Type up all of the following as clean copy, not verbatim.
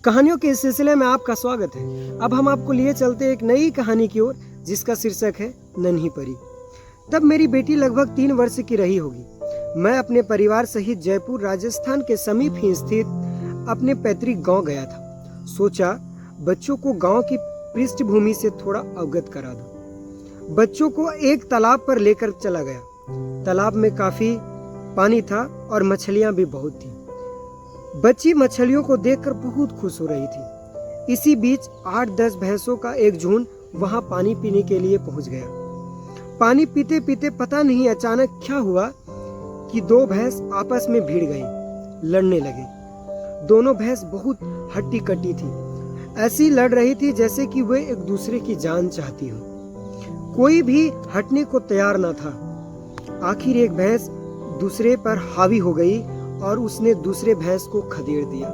कहानियों के इस सिलसिले में आपका स्वागत है। अब हम आपको लिए चलते हैं एक नई कहानी की ओर, जिसका शीर्षक है नन्ही परी। तब मेरी बेटी लगभग 3 वर्ष की रही होगी। मैं अपने परिवार सहित जयपुर राजस्थान के समीप ही स्थित अपने पैतृक गांव गया था। सोचा बच्चों को गांव की पृष्ठभूमि से थोड़ा अवगत करा दूं। बच्चों को एक तालाब पर लेकर चला गया। तालाब में काफी पानी था और मछलियां भी बहुत थी। बच्ची मछलियों को देखकर बहुत खुश हो रही थी। इसी बीच 8-10 भैंसों का एक झुंड वहां पानी पीने के लिए पहुंच गया। पानी पीते पीते पता नहीं अचानक क्या हुआ कि 2 भैंस आपस में भिड़ गई, लड़ने लगे। दोनों भैंस बहुत हट्टी कट्टी थी। ऐसी लड़ रही थी जैसे कि वे एक दूसरे की जान चाहती हो। कोई भी हटने को तैयार न था। आखिर एक भैंस दूसरे पर हावी हो गई और उसने दूसरे भैंस को खदेड़ दिया।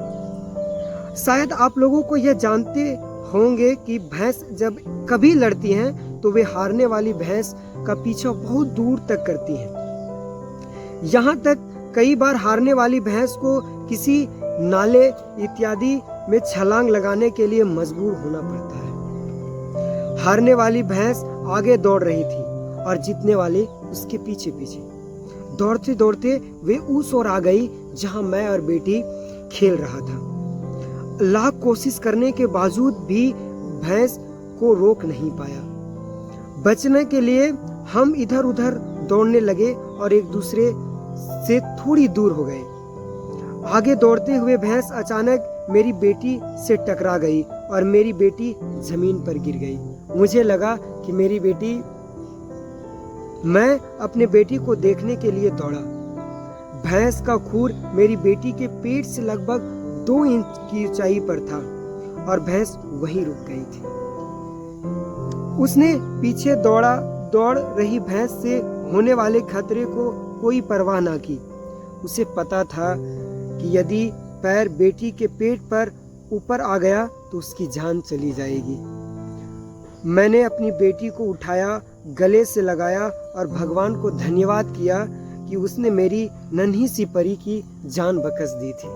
शायद आप लोगों को यह जानते होंगे कि भैंस जब कभी लड़ती हैं तो वे हारने वाली भैंस का पीछा बहुत दूर तक करती हैं। यहाँ तक कई बार हारने वाली भैंस को किसी नाले इत्यादि में छलांग लगाने के लिए मजबूर होना पड़ता है। हारने वाली भैंस आगे दौड़ रही थी और जीतने वाले उसके पीछे पीछे। दौड़ते दौड़ते वे उस ओर आ गई जहां मैं और बेटी खेल रहा था। लाख कोशिश करने के बावजूद भी भैंस को रोक नहीं पाया। बचने के लिए हम इधर उधर दौड़ने लगे और एक दूसरे से थोड़ी दूर हो गए। आगे दौड़ते हुए भैंस अचानक मेरी बेटी से टकरा गई और मेरी बेटी जमीन पर गिर गई। मुझे लगा कि मेरी बेटी, मैं अपने बेटी को देखने के लिए दौड़ा। भैंस का खुर मेरी बेटी के पेट से लगभग 2 इंच की ऊंचाई पर था और भैंस वहीं रुक गई थी। उसने पीछे दौड़ रही भैंस से होने वाले खतरे को कोई परवाह ना की। उसे पता था कि यदि पैर बेटी के पेट पर ऊपर आ गया तो उसकी जान चली जाएगी। मैंने अपनी बेटी को उठाया, गले से लगाया और भगवान को धन्यवाद किया कि उसने मेरी नन्ही सी परी की जान बख्श दी थी।